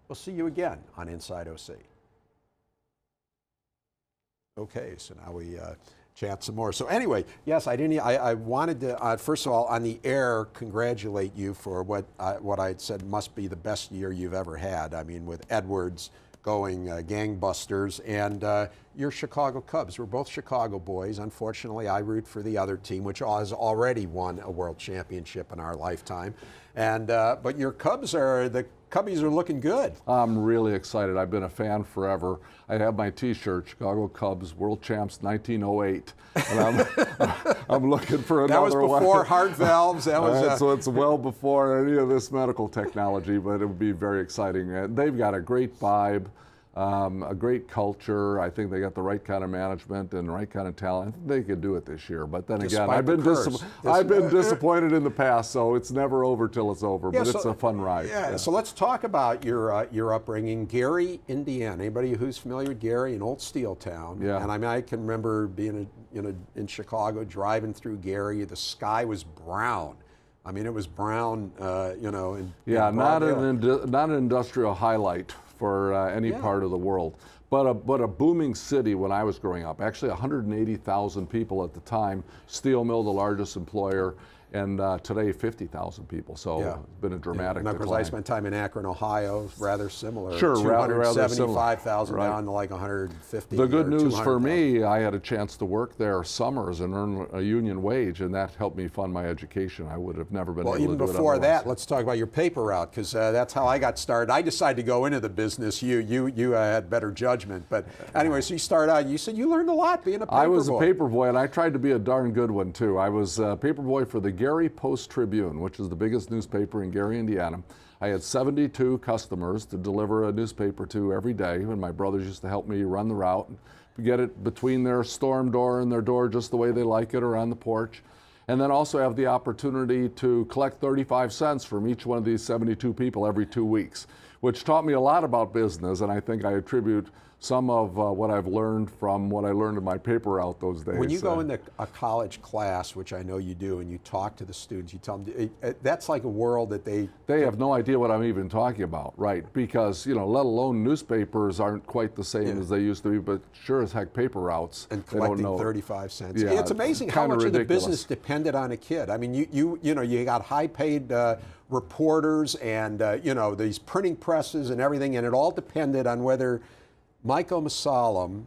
We'll see you again on Inside OC. Okay, so now we chat some more. So anyway, yes, I wanted to, first of all, on the air, congratulate you for what I had said must be the best year you've ever had. I mean, with Edwards going gangbusters, and your Chicago Cubs. We're both Chicago boys. Unfortunately, I root for the other team, which has already won a world championship in our lifetime. And but your Cubs are, the Cubbies are looking good. I'm really excited. I've been a fan forever. I have my T-shirt, Chicago Cubs, World Champs 1908. And I'm looking for another one. That was before heart valves. That was so it's well before any of this medical technology, but it would be very exciting. They've got a great vibe. A great culture. I think they got the right kind of management and the right kind of talent. I think they could do it this year. But then again, I've been disappointed in the past, so it's never over till it's over. Yeah, but it's a fun ride. Yeah. So let's talk about your upbringing, Gary, Indiana. Anybody who's familiar with Gary, an old steel town. Yeah. And I mean, I can remember being in Chicago, driving through Gary. The sky was brown. I mean, it was brown. Yeah, not an industrial highlight for any part of the world, but a booming city when I was growing up. Actually, 180,000 people at the time. Steel mill, the largest employer, and today 50,000 people. So it's been a dramatic decline. Because I spent time in Akron, Ohio, rather similar. Sure, 275,000 down to like 150. The good news for me, I had a chance to work there summers and earn a union wage, and that helped me fund my education. I would have never been able to do it otherwise. Well, even before that, let's talk about your paper route, because that's how I got started. I decided to go into the business. You had better judgment, but anyway, so you started out. You said you learned a lot being a paper boy. I was a paper boy, and I tried to be a darn good one too. I was a paper boy for the Gary Post-Tribune, which is the biggest newspaper in Gary, Indiana. I had 72 customers to deliver a newspaper to every day, and my brothers used to help me run the route and get it between their storm door and their door just the way they like it, or on the porch. And then also have the opportunity to collect 35 cents from each one of these 72 people every 2 weeks, which taught me a lot about business, and I think I attribute some of what I've learned from what I learned in my paper route those days. When you go into a college class, which I know you do, and you talk to the students, you tell them, that's like a world that they have no idea what I'm even talking about, right? Because, let alone newspapers aren't quite the same as they used to be, but sure as heck paper routes. And collecting 35 cents. Yeah, it's amazing how much of the business depended on a kid. I mean, you got high-paid reporters and, these printing presses and everything, and it all depended on whether Michael Mussallem,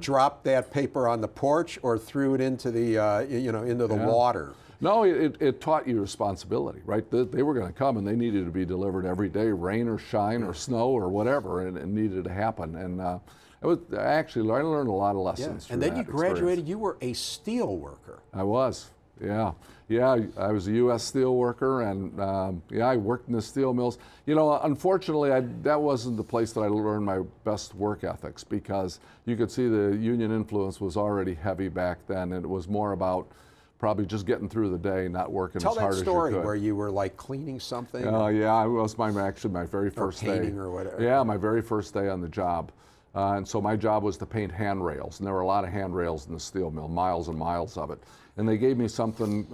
dropped that paper on the porch or threw it into the, into the water. No, it taught you responsibility, right? They were going to come and they needed to be delivered every day, rain or shine or snow or whatever, and it needed to happen. And I learned a lot of lessons. Yeah. And then you graduated. You were a steel worker. I was. Yeah, I was a U.S. steel worker, and I worked in the steel mills. Unfortunately, that wasn't the place that I learned my best work ethics, because you could see the union influence was already heavy back then, and it was more about probably just getting through the day, not working as hard as you could. Tell that story where you were like cleaning something. Yeah, it was my very first day. Or painting or whatever. Yeah, my very first day on the job. And so my job was to paint handrails, and there were a lot of handrails in the steel mill, miles and miles of it. And they gave me something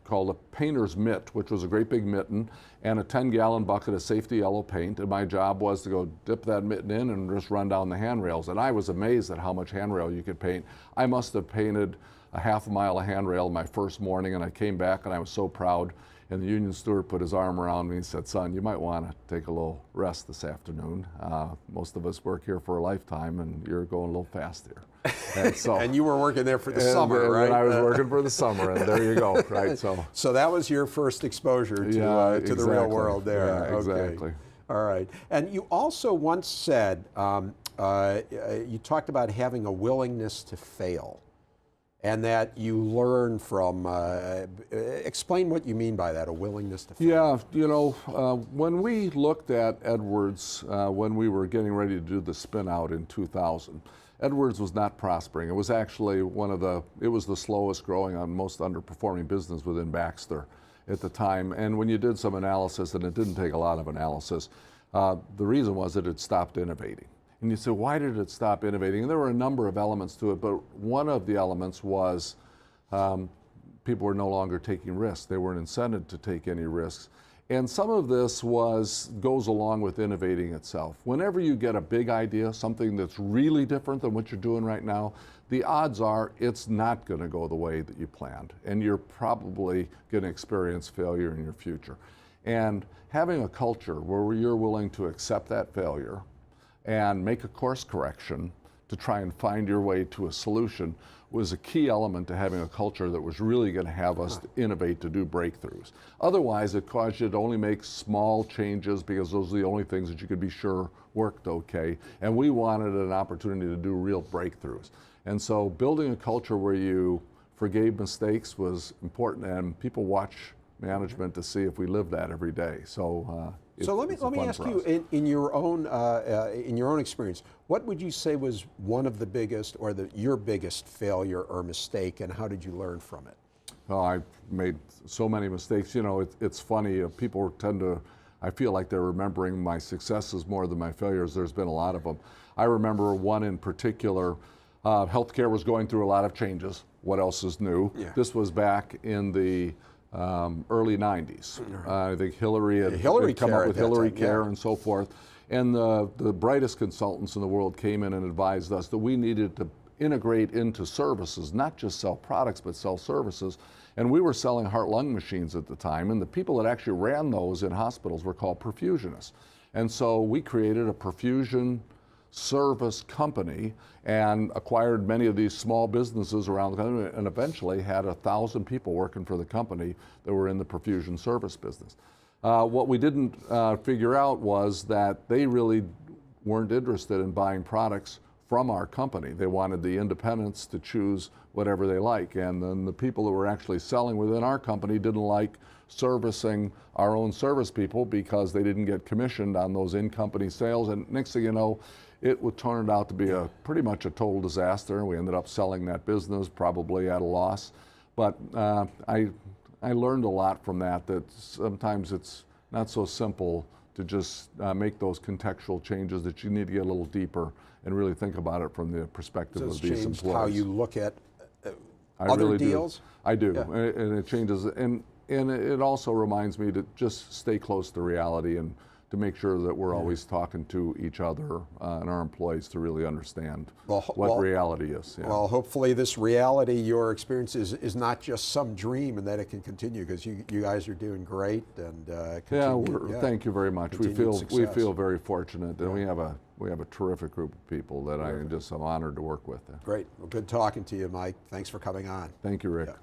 called a painter's mitt, which was a great big mitten, and a 10-gallon bucket of safety yellow paint. And my job was to go dip that mitten in and just run down the handrails. And I was amazed at how much handrail you could paint. I must have painted a half a mile of handrail my first morning, and I came back and I was so proud. And the union steward put his arm around me and said, "Son, you might want to take a little rest this afternoon. Most of us work here for a lifetime, and you're going a little fast here." And so, and you were working there for the summer, right? And I was working for the summer, and there you go, right? So that was your first exposure to exactly. the real world there. Yeah, exactly. Okay. All right. And you also once said, you talked about having a willingness to fail, and that you learn from, explain what you mean by that, a willingness to fail. Yeah, when we looked at Edwards, when we were getting ready to do the spin out in 2000, Edwards was not prospering. It was actually it was the slowest growing and most underperforming business within Baxter at the time. And when you did some analysis, and it didn't take a lot of analysis, the reason was that it stopped innovating. And you say, why did it stop innovating? And there were a number of elements to it, but one of the elements was people were no longer taking risks. They weren't incented to take any risks. And some of this goes along with innovating itself. Whenever you get a big idea, something that's really different than what you're doing right now, the odds are it's not going to go the way that you planned, and you're probably going to experience failure in your future. And having a culture where you're willing to accept that failure and make a course correction to try and find your way to a solution was a key element to having a culture that was really going to have us innovate, to do breakthroughs. Otherwise, it caused you to only make small changes because those are the only things that you could be sure worked okay. And we wanted an opportunity to do real breakthroughs. And so building a culture where you forgave mistakes was important, and people watch management to see if we live that every day. So let me ask you, in your own experience, what would you say was one of the biggest or your biggest failure or mistake, and how did you learn from it? Well, I've made so many mistakes. You know, it's funny. People tend to, I feel like they're remembering my successes more than my failures. There's been a lot of them. I remember one in particular. Healthcare was going through a lot of changes. What else is new? Yeah. This was back in the early 90s. I think Hillary had come up with Hillary Care and so forth. And the brightest consultants in the world came in and advised us that we needed to integrate into services, not just sell products, but sell services. And we were selling heart-lung machines at the time, and the people that actually ran those in hospitals were called perfusionists. And so we created a perfusion service company and acquired many of these small businesses around the country, and eventually had 1,000 people working for the company that were in the perfusion service business. What we didn't figure out was that they really weren't interested in buying products from our company. They wanted the independents to choose whatever they like, and then the people that were actually selling within our company didn't like servicing our own service people because they didn't get commissioned on those in-company sales. And next thing you know, it turned out to be pretty much a total disaster. We ended up selling that business, probably at a loss. But I learned a lot from that sometimes it's not so simple to just make those contextual changes, that you need to get a little deeper and really think about it from the perspective of these employees. How you look at other really deals? I do, Yeah. and it changes. And it also reminds me to just stay close to reality and to make sure that we're always talking to each other and our employees to really understand what reality is. Yeah. Well, hopefully this reality, your experience, is not just some dream, and that it can continue, because you guys are doing great, and thank you very much. We feel very fortunate, and we have a terrific group of people that I'm honored to work with. Great. Well, good talking to you, Mike. Thanks for coming on. Thank you, Rick. Yeah.